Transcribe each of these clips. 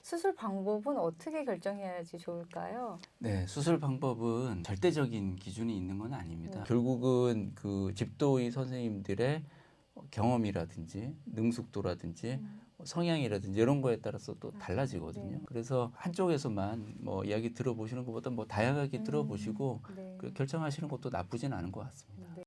수술 방법은 어떻게 결정해야지 좋을까요? 네, 수술 방법은 절대적인 기준이 있는 건 아닙니다. 결국은 그 집도의 선생님들의 경험이라든지 능숙도라든지 성향이라든지 이런 거에 따라서 또 달라지거든요. 네. 그래서 한쪽에서만 뭐 이야기 들어보시는 것보다 뭐 다양하게 들어보시고 네. 그 결정하시는 것도 나쁘진 않은 것 같습니다. 네.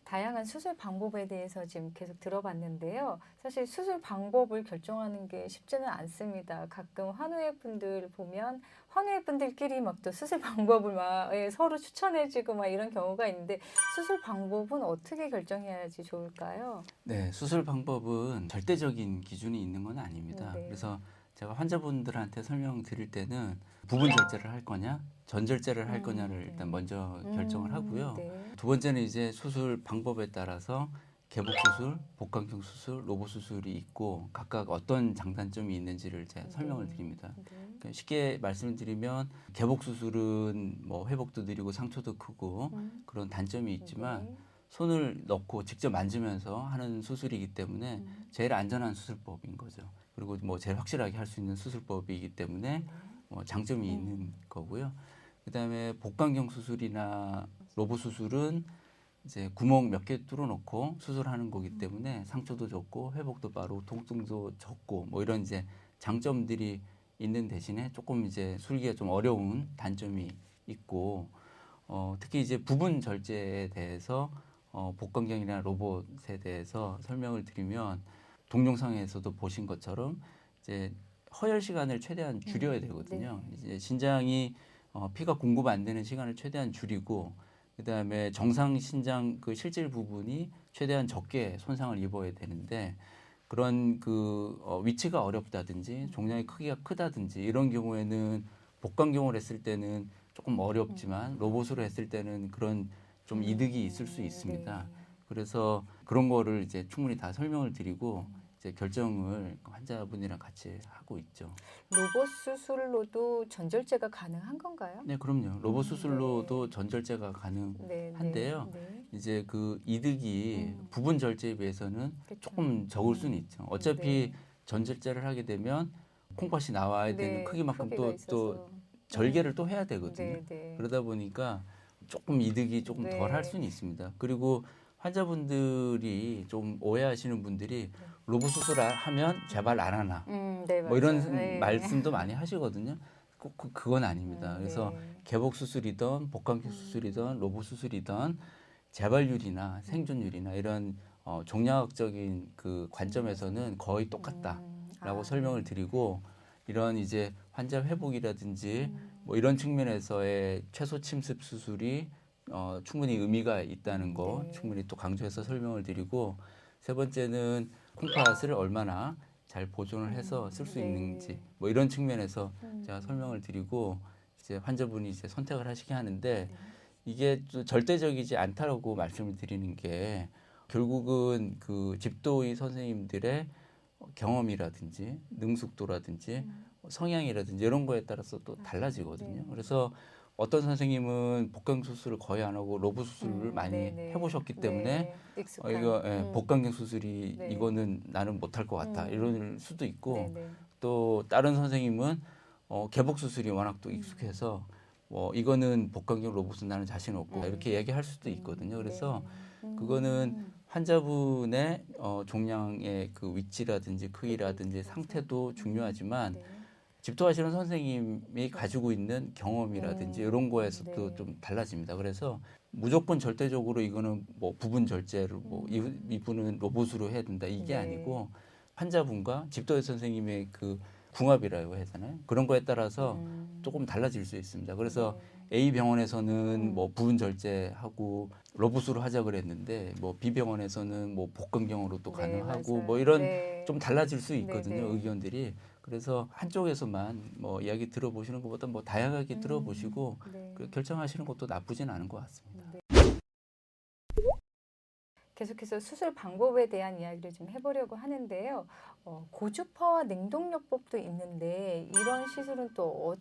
다양한 수술 방법에 대해서 지금 계속 들어봤는데요. 사실 수술 방법을 결정하는 게 쉽지는 않습니다. 가끔 환우회 분들 보면 환우회 분들끼리 막 또 수술 방법을 막 서로 추천해주고 막 이런 경우가 있는데 수술 방법은 어떻게 결정해야지 좋을까요? 네, 수술 방법은 절대적인 기준이 있는 건 아닙니다. 네. 그래서 제가 환자분들한테 설명드릴 때는 부분 절제를 할 거냐, 전절제를 할 거냐를 네. 일단 먼저 결정을 하고요. 네. 두 번째는 이제 수술 방법에 따라서 개복 수술, 복강경 수술, 로봇 수술이 있고 각각 어떤 장단점이 있는지를 제가 설명을 드립니다. 네. 그러니까 쉽게 말씀을 드리면 개복 수술은 뭐 회복도 느리고 상처도 크고 그런 단점이 있지만 네. 손을 넣고 직접 만지면서 하는 수술이기 때문에 제일 안전한 수술법인 거죠. 그리고 뭐 제일 확실하게 할 수 있는 수술법이기 때문에 장점이 있는 거고요. 그다음에 복강경 수술이나 로봇 수술은 이제 구멍 몇 개 뚫어놓고 수술하는 거기 때문에 상처도 적고 회복도 빠르고 통증도 적고 뭐 이런 이제 장점들이 있는 대신에 조금 이제 술기가 좀 어려운 단점이 있고 특히 이제 부분 절제에 대해서 복강경이나 로봇에 대해서 설명을 드리면 동영상에서도 보신 것처럼 이제 허열 시간을 최대한 줄여야 되거든요. 이제 신장이 피가 공급 안 되는 시간을 최대한 줄이고 그다음에 정상 신장 그 실질 부분이 최대한 적게 손상을 입어야 되는데 그런 그 위치가 어렵다든지 종양의 크기가 크다든지 이런 경우에는 복강경을 했을 때는 조금 어렵지만 로봇으로 했을 때는 그런 좀 이득이 있을 수 있습니다. 그래서 그런 거를 이제 충분히 다 설명을 드리고 이제 결정을 환자분이랑 같이 하고 있죠. 로봇 수술로도 전절제가 가능한 건가요? 네, 그럼요. 로봇 수술로도 전절제가 가능한데요. 네. 이제 그 이득이 부분 절제에 비해서는 그쵸. 조금 적을 수는 있죠. 어차피 전절제를 하게 되면 콩팥이 나와야 되는 크기만큼 크기가 또 있어서. 절개를 또 해야 되거든요. 네. 그러다 보니까 조금 이득이 조금 덜 할 수는 있습니다. 그리고 환자분들이 좀 오해하시는 분들이 로봇 수술을 하면 재발 안 하나 네, 뭐 이런 맞아요. 네. 말씀도 많이 하시거든요. 꼭 그건 아닙니다. 그래서 개복 수술이든 복강경 수술이든 로봇 수술이든 재발률이나 생존율이나 이런 종양학적인 그 관점에서는 거의 똑같다라고 설명을 드리고 이런 이제 환자 회복이라든지 뭐 이런 측면에서의 최소 침습 수술이 충분히 의미가 있다는 거 충분히 또 강조해서 설명을 드리고 세 번째는 콩팥을 얼마나 잘 보존을 해서 쓸 수 있는지 뭐 이런 측면에서 제가 설명을 드리고 이제 환자분이 이제 선택을 하시게 하는데 이게 또 절대적이지 않다라고 말씀을 드리는 게 결국은 그 집도의 선생님들의 경험이라든지 능숙도라든지 성향이라든지 이런 거에 따라서 또 달라지거든요. 그래서 어떤 선생님은 복강 수술을 거의 안 하고 로봇 수술을 많이 해보셨기 때문에 이거 복강경 수술이 이거는 나는 못할 것 같아 이럴 수도 있고 또 다른 선생님은 개복 수술이 워낙 또 익숙해서 이거는 복강경 로봇은 나는 자신 없고 이렇게 얘기할 수도 있거든요. 그래서 그거는 환자분의 종양의 그 위치라든지 크기라든지 상태도 중요하지만 집도하시는 선생님이 가지고 있는 경험이라든지 이런 거에서도 좀 달라집니다. 그래서 무조건 절대적으로 이거는 뭐 부분 절제를 뭐 이분은 로봇으로 해야 된다 이게 아니고 환자분과 집도의 선생님의 그 궁합이라고 해야 되나요? 그런 거에 따라서 조금 달라질 수 있습니다. 그래서 A 병원에서는 뭐 부분 절제하고 로봇으로 하자 그랬는데 뭐 B 병원에서는 뭐 복강경으로 또 가능하고 뭐 이런 좀 달라질 수 있거든요. 의견들이. 그래서 한쪽에서만 뭐 이야기 들어보시는 것보다 뭐 다양하게 들어보시고 결정하시는 것도 나쁘진 않은 것 같습니다. 계속해서 수술 방법에 대한 이야기를 좀 해보려고 하는데요. 고주파와 냉동요법도 있는데 이런 시술은 또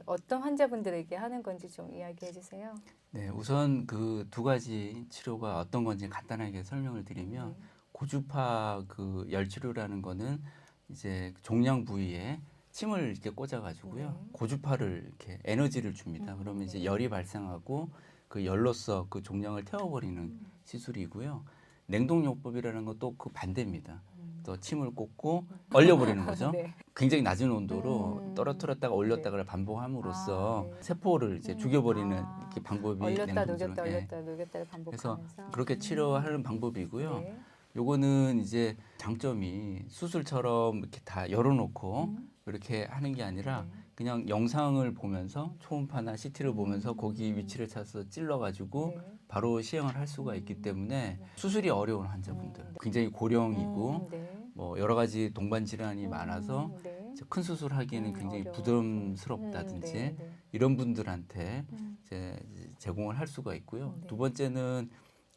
어떤 환자분들에게 하는 건지 좀 이야기해 주세요. 네, 우선 그 두 가지 치료가 어떤 건지 간단하게 설명을 드리면 네. 고주파 그 열치료라는 거는 이제 종양 부위에 침을 이렇게 꽂아가지고요. 네. 고주파를 이렇게 에너지를 줍니다. 그러면 이제 네. 열이 발생하고 그 열로서 그 종양을 태워버리는 시술이고요. 냉동요법이라는 것도 그 반대입니다. 또 침을 꽂고 얼려버리는 거죠. 네. 굉장히 낮은 온도로 음. 떨어뜨렸다가 올렸다가 반복함으로써 아, 네. 세포를 이제 죽여버리는 아, 이렇게 방법이 얼렸다 냉동치료. 녹였다 예. 얼렸다 녹였다를 그래서 반복하면서 그렇게 치료하는 방법이고요. 네. 요거는 이제 장점이 수술처럼 이렇게 다 열어놓고 이렇게 하는 게 아니라 네. 그냥 영상을 보면서 초음파나 CT를 보면서 거기 위치를 찾아서 찔러가지고 네. 바로 시행을 할 수가 있기 때문에 수술이 어려운 환자분들, 굉장히 고령이고 네. 뭐 여러 가지 동반 질환이 많아서 네. 이제 큰 수술하기에는 굉장히 어려워. 부담스럽다든지 네, 네. 이런 분들한테 음. 이제 제공을 할 수가 있고요. 네. 두 번째는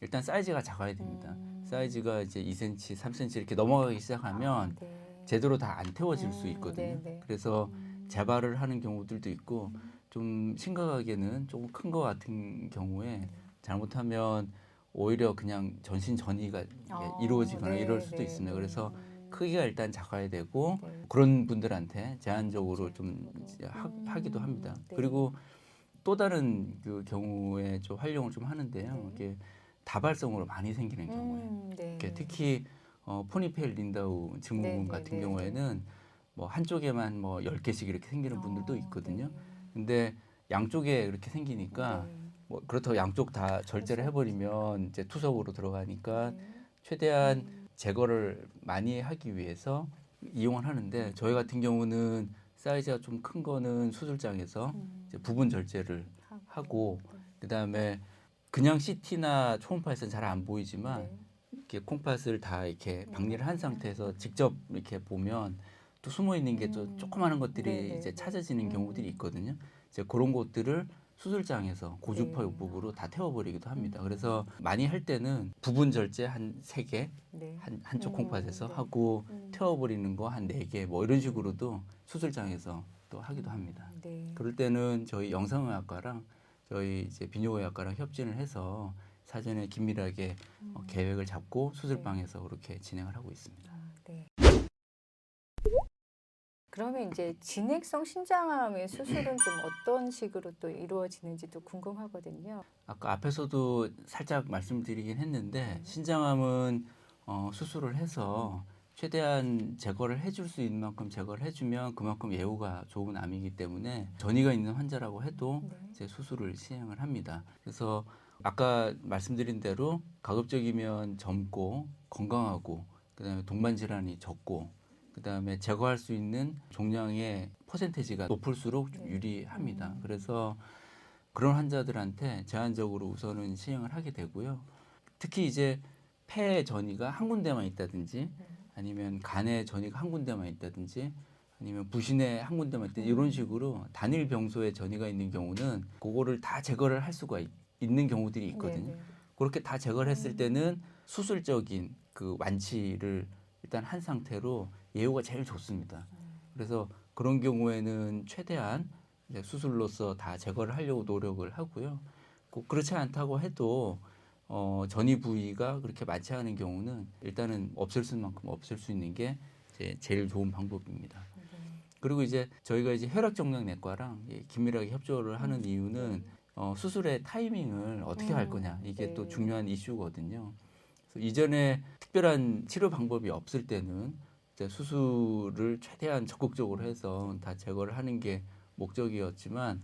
일단 사이즈가 작아야 됩니다. 음. 사이즈가 이제 2cm, 3cm 이렇게 넘어가기 시작하면 네. 제대로 다 안 태워질 수 있거든요. 네, 네. 그래서 재발을 하는 경우들도 있고 좀 심각하게는 조금 큰 것 같은 경우에 잘못하면 오히려 그냥 전신 전이가 이루어지거나 네, 이럴 수도 네, 있습니다. 네. 그래서 크기가 일단 작아야 되고 네. 그런 분들한테 제한적으로 좀 이제 하기도 합니다. 네. 그리고 또 다른 그 경우에 좀 활용을 좀 하는데요. 네. 이게 다발성으로 많이 생기는 경우에 네. 이렇게 특히 포니페일 린다우 증후군 네, 네, 같은 네, 경우에는 뭐 한쪽에만 뭐 10개씩 이렇게 생기는 분들도 있거든요. 네. 근데 양쪽에 이렇게 생기니까 네. 뭐 그렇다고 양쪽 다 절제를 해버리면 이제 투석으로 들어가니까 네. 최대한 제거를 많이 하기 위해서 이용을 하는데 저희 같은 경우는 사이즈가 좀 큰 거는 수술장에서 이제 부분 절제를 하고 그다음에 그냥 CT나 초음파에서는 잘 안 보이지만 네. 이렇게 콩팥을 다 이렇게 박리를 한 상태에서 직접 이렇게 보면 또 숨어 있는 게 또 조그마한 것들이 네, 네, 이제 네. 찾아지는 경우들이 있거든요. 이제 그런 것들을 수술장에서 고주파 네. 요법으로 다 태워버리기도 합니다. 그래서 많이 할 때는 부분 절제 한 3개, 네. 한쪽 콩팥에서 네. 하고 태워버리는 거 한 4개 뭐 이런 식으로도 수술장에서 또 하기도 합니다. 네. 그럴 때는 저희 영상의학과랑 저희 이제 비뇨의학과랑 협진을 해서 사전에 긴밀하게 계획을 잡고 수술방에서 그렇게 진행을 하고 있습니다. 네. 그러면 이제 진행성 신장암의 수술은 좀 어떤 식으로 또 이루어지는지도 궁금하거든요. 아까 앞에서도 살짝 말씀드리긴 했는데 신장암은 수술을 해서 최대한 제거를 해줄 수 있는 만큼 제거를 해주면 그만큼 예후가 좋은 암이기 때문에 전이가 있는 환자라고 해도 이제 수술을 시행을 합니다. 그래서 아까 말씀드린 대로 가급적이면 젊고 건강하고 그다음에 동반 질환이 적고 그다음에 제거할 수 있는 종양의 퍼센테이지가 높을수록 좀 유리합니다. 그래서 그런 환자들한테 제한적으로 우선은 시행을 하게 되고요. 특히 이제 폐 전이가 한 군데만 있다든지 아니면 간에 전이가 한 군데만 있다든지 아니면 부신에 한 군데만 있다든지 이런 식으로 단일 병소에 전이가 있는 경우는 그거를 다 제거를 할 수가 있는 경우들이 있거든요. 그렇게 다 제거를 했을 때는 수술적인 그 완치를 일단 한 상태로 예후가 제일 좋습니다. 그래서 그런 경우에는 최대한 이제 수술로서 다 제거를 하려고 노력을 하고요. 꼭 그렇지 않다고 해도 전이 부위가 그렇게 많지 않은 경우는 일단은 없앨 수 있는 만큼 없앨 수 있는 게 이제 제일 좋은 방법입니다. 그리고 이제 저희가 이제 혈액정맥내과랑 긴밀하게 협조를 하는 이유는 수술의 타이밍을 어떻게 할 거냐 이게 또 중요한 이슈거든요. 그래서 이전에 특별한 치료 방법이 없을 때는 이제 수술을 최대한 적극적으로 해서 다 제거를 하는 게 목적이었지만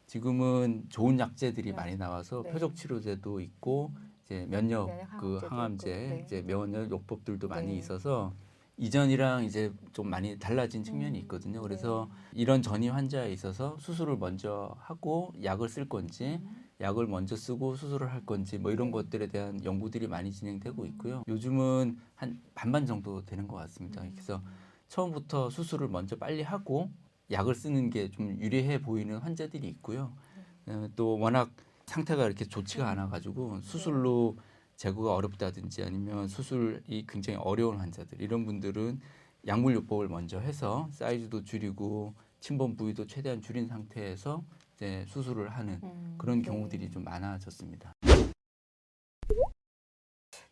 지금은 좋은 약제들이 많이 나와서 표적 치료제도 있고 이제 면역 그 항암제, 이제 면역 요법들도 많이 있어서 이전이랑 이제 좀 많이 달라진 측면이 있거든요. 그래서 이런 전이 환자에 있어서 수술을 먼저 하고 약을 쓸 건지 약을 먼저 쓰고 수술을 할 건지 뭐 이런 것들에 대한 연구들이 많이 진행되고 있고요. 요즘은 한 반반 정도 되는 것 같습니다. 그래서 처음부터 수술을 먼저 빨리 하고 약을 쓰는 게 좀 유리해 보이는 환자들이 있고요. 또 워낙 상태가 이렇게 좋지가 않아가지고 수술로 제거가 어렵다든지 아니면 수술이 굉장히 어려운 환자들 이런 분들은 약물요법을 먼저 해서 사이즈도 줄이고 침범 부위도 최대한 줄인 상태에서 이제 수술을 하는 그런 경우들이 좀 많아졌습니다.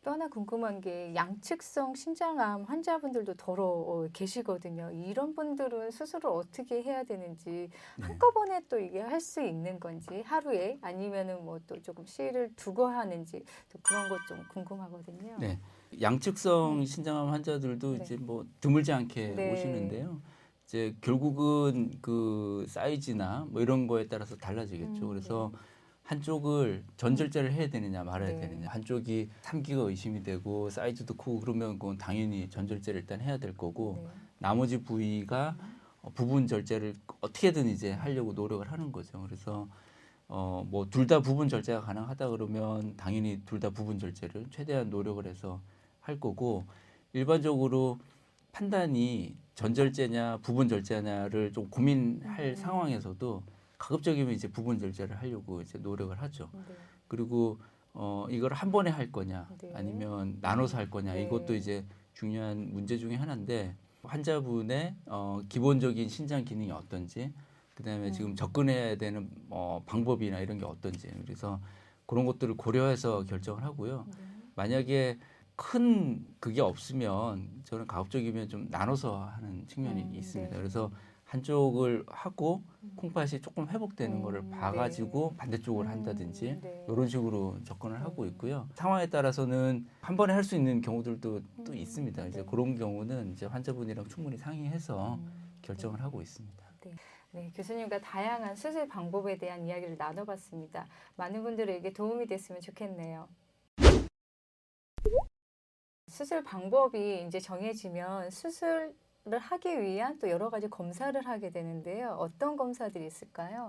또 하나 궁금한 게 양측성 신장암 환자분들도 더러 계시거든요. 이런 분들은 수술을 어떻게 해야 되는지 네. 한꺼번에 또 이게 할 수 있는 건지 하루에 아니면은 뭐 또 조금 시일을 두고 하는지 또 그런 것 좀 궁금하거든요. 네. 양측성 신장암 환자들도 네. 이제 뭐 드물지 않게 네. 오시는데요. 이제 결국은 그 사이즈나 뭐 이런 거에 따라서 달라지겠죠. 그래서 네. 한쪽을 전절제를 해야 되느냐 말아야 네. 되느냐. 한쪽이 3기가 의심이 되고 사이즈도 크고 그러면 그건 당연히 전절제를 일단 해야 될 거고 네. 나머지 부위가 부분 절제를 어떻게든 이제 하려고 노력을 하는 거죠. 그래서 뭐 둘 다 부분 절제가 가능하다 그러면 당연히 둘 다 부분 절제를 최대한 노력을 해서 할 거고 일반적으로 판단이 전절제냐 부분 절제냐를 좀 고민할 상황에서도 가급적이면 이제 부분 절제를 하려고 이제 노력을 하죠. 네. 그리고 이걸 한 번에 할 거냐 네. 아니면 나눠서 할 거냐 네. 이것도 이제 중요한 문제 중에 하나인데 환자분의 기본적인 신장 기능이 어떤지 그다음에 지금 접근해야 되는 방법이나 이런 게 어떤지 그래서 그런 것들을 고려해서 결정을 하고요. 만약에 큰 그게 없으면 저는 가급적이면 좀 나눠서 하는 측면이 있습니다. 네. 그래서 한쪽을 하고 콩팥이 조금 회복되는 거를 봐가지고 네. 반대쪽을 한다든지 네. 이런 식으로 접근을 하고 있고요. 상황에 따라서는 한 번에 할 수 있는 경우들도 또 있습니다. 이제 네. 그런 경우는 이제 환자분이랑 충분히 상의해서 결정을 네. 하고 있습니다. 네, 교수님과 다양한 수술 방법에 대한 이야기를 나눠봤습니다. 많은 분들에게 도움이 됐으면 좋겠네요. 수술 방법이 이제 정해지면 수술을 하기 위한 또 여러 가지 검사를 하게 되는데요. 어떤 검사들이 있을까요?